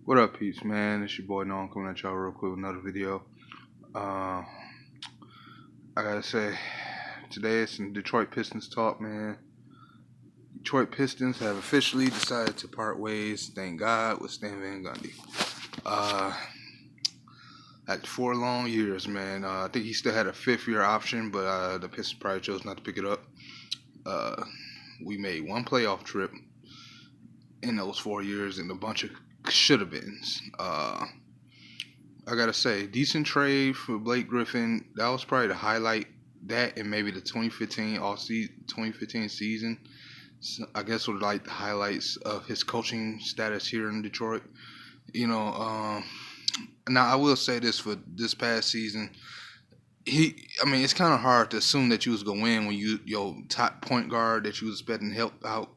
What up, peeps, man? It's your boy Noam coming at y'all real quick with another video. Uh, I gotta say, today it's some Detroit Pistons talk, man. Detroit Pistons have officially decided to part ways, thank God, with Stan Van Gundy. Uh, after 4 long years, man. I think he still had a fifth-year option, but the Pistons probably chose not to pick it up. We made one playoff trip in those 4 years and a bunch of should-have-beens. I gotta say, decent trade for Blake Griffin. That was probably the highlight. That and maybe the 2015 season. So I guess were like the highlights of his coaching status here in Detroit. You know, now I will say this for this past season. It's kind of hard to assume that you was gonna win when your top point guard that you was expecting help out.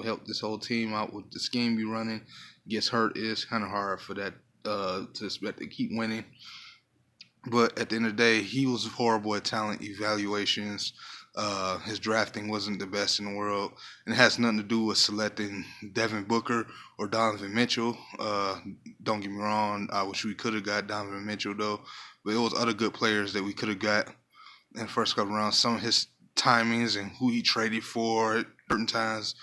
Help this whole team out with the scheme you running gets hurt. It's kind of hard for that to expect to keep winning. But at the end of the day, he was horrible at talent evaluations. His drafting wasn't the best in the world, and it has nothing to do with selecting Devin Booker or Donovan Mitchell. Don't get me wrong, I wish we could have got Donovan Mitchell though, but it was other good players that we could have got in the first couple rounds. Some of his timings and who he traded for at certain times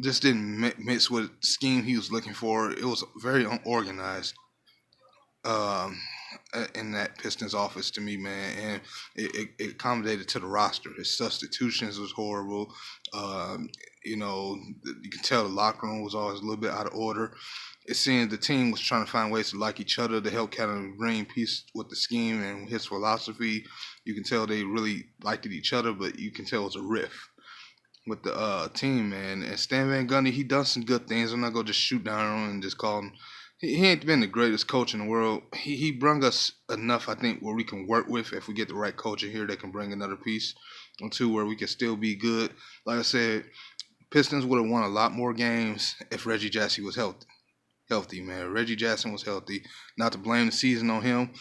just didn't mix with the scheme he was looking for. It was very unorganized. Um, in that Pistons office to me, man, and it accommodated to the roster. His substitutions was horrible. You can tell the locker room was always a little bit out of order. It seemed the team was trying to find ways to like each other to help kind of bring peace with the scheme and his philosophy. You can tell they really liked each other, but you can tell it was a rift with the team, man. And Stan Van Gundy, he done some good things. I'm not gonna just shoot down on him and just call him. He ain't been the greatest coach in the world. He brung us enough, I think, where we can work with if we get the right coach in here that can bring another piece or two where we can still be good. Like I said, Pistons would have won a lot more games if Reggie Jackson was healthy, man. Reggie Jackson was healthy. Not to blame the season on him,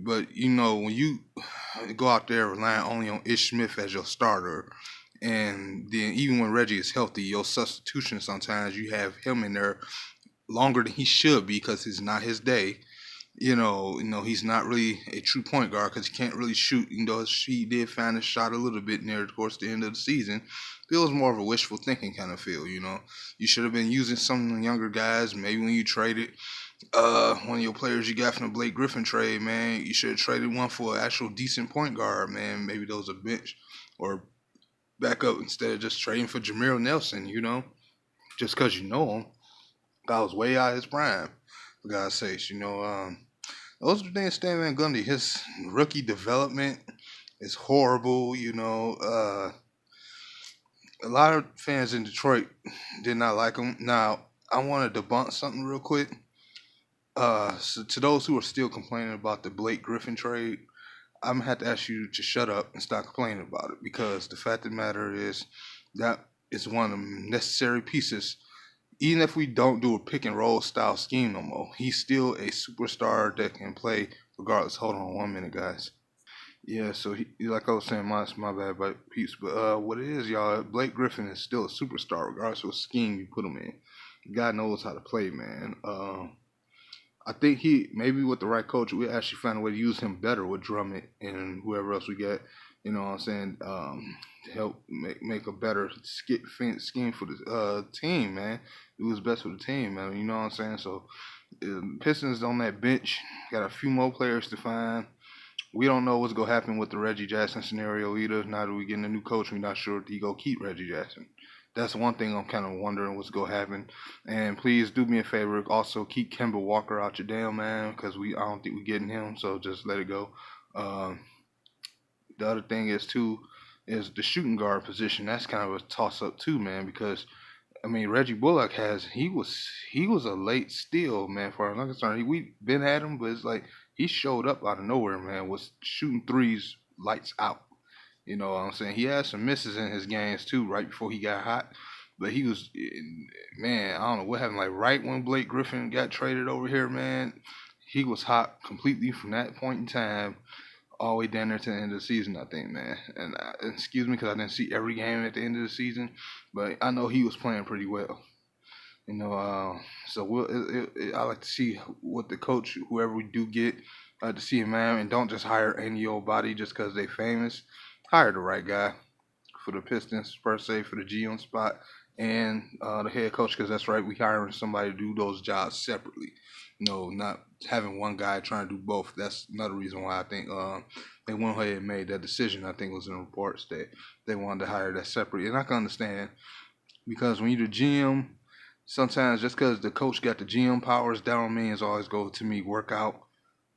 but when you go out there relying only on Ish Smith as your starter, and then even when Reggie is healthy, your substitution sometimes you have him in there longer than he should be because it's not his day. He's not really a true point guard because he can't really shoot. He did find his shot a little bit near towards the end of the season. It was more of a wishful thinking kind of feel. You should have been using some of the younger guys. Maybe when you traded one of your players you got from the Blake Griffin trade, man, you should have traded one for an actual decent point guard, man. Maybe those are bench or backup instead of just trading for Jameer Nelson. Just because you know him. Guy was way out of his prime, for God's sakes. Those are the things Stan Van Gundy, his rookie development is horrible. A lot of fans in Detroit did not like him. Now, I want to debunk something real quick. So to those who are still complaining about the Blake Griffin trade, I'm going to have to ask you to shut up and stop complaining about it, because the fact of the matter is that is one of the necessary pieces. Even if we don't do a pick and roll style scheme no more, he's still a superstar that can play regardless. Hold on 1 minute, guys. Yeah, so like I was saying, my bad, but peace. But what it is, y'all, Blake Griffin is still a superstar regardless of what scheme you put him in. God knows how to play, man. I think maybe with the right coach, we actually find a way to use him better with Drummond and whoever else we get. You know what I'm saying? To help make a better scheme for the team, man. It was best for the team, man. You know what I'm saying? So, Pistons on that bench got a few more players to find. We don't know what's gonna happen with the Reggie Jackson scenario either. Now that we getting a new coach, we're not sure if he gonna keep Reggie Jackson. That's one thing I'm kind of wondering what's gonna happen. And please do me a favor, also keep Kemba Walker out your damn man, because I don't think we're getting him. So just let it go. The other thing is is the shooting guard position. That's kind of a toss up too, man, because Reggie Bullock he was a late steal, man, for I'm concerned. We've been at him, but it's like he showed up out of nowhere, man, was shooting threes lights out. You know what I'm saying? He had some misses in his games too, right before he got hot. But he was, man, I don't know what happened. Like right when Blake Griffin got traded over here, man, he was hot completely from that point in time all the way down there to the end of the season, I think, man. And excuse me because I didn't see every game at the end of the season, but I know he was playing pretty well. You know, so I like to see what the coach, whoever we do get, I like to see him, man, and don't just hire any old body just because they famous. Hire the right guy for the Pistons per se, for the GM spot, and the head coach, because that's right, we hiring somebody to do those jobs separately. No, not having one guy trying to do both. That's another reason why I think they went ahead and made that decision. I think it was in the reports that they wanted to hire that separately, and I can understand because when you're the GM, sometimes just because the coach got the GM powers, that don't mean it's always go to me work out.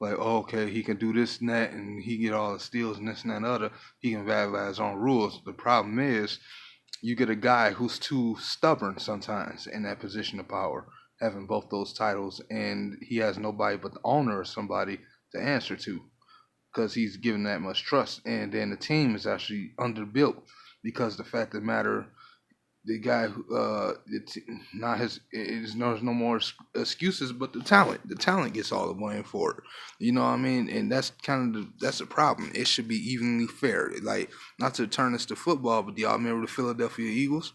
Like, oh, okay, he can do this and that, and he get all the steals and this and that and other. He can violate his own rules. The problem is, you get a guy who's too stubborn sometimes in that position of power, having both those titles, and he has nobody but the owner or somebody to answer to because he's given that much trust. And then the team is actually underbuilt because the fact of the matter, the guy who it's not his, there's no more excuses, but the talent gets all the blame for it. You know what I mean? And that's kind of that's the problem. It should be evenly fair. Like, not to turn this to football, but do y'all remember the Philadelphia Eagles?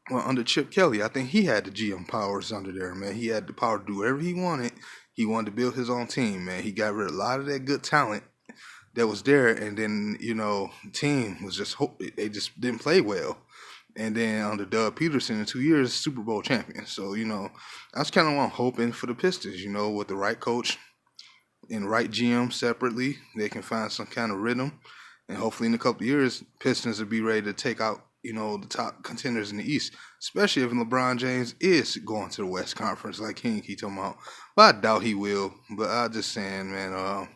Well, under Chip Kelly, I think he had the GM powers under there, man. He had the power to do whatever he wanted. He wanted to build his own team, man. He got rid of a lot of that good talent that was there, and then the team was just they just didn't play well. And then under Doug Peterson in 2 years, Super Bowl champion. So that's kind of what I'm hoping for the Pistons. With the right coach and right GM separately, they can find some kind of rhythm, and hopefully in a couple of years, Pistons will be ready to take out the top contenders in the East, especially if LeBron James is going to the West Conference like he keep talking about. But I doubt he will. But I'm just saying, man.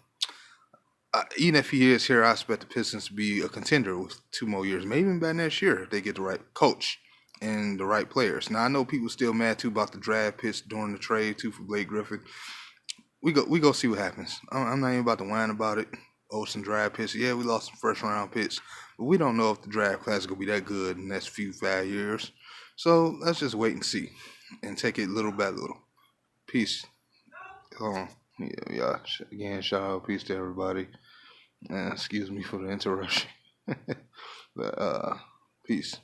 Even if he is here, I expect the Pistons to be a contender with 2 more years, maybe even by next year if they get the right coach and the right players. Now I know people still mad too about the draft picks during the trade too for Blake Griffin. We go see what happens. I'm not even about to whine about it. Oh, some draft picks. Yeah, we lost some first round picks, but we don't know if the draft class is gonna be that good in the next 5 years. So let's just wait and see, and take it little by little. Peace. Yeah. Again, shout out, peace to everybody. Excuse me for the interruption. But peace.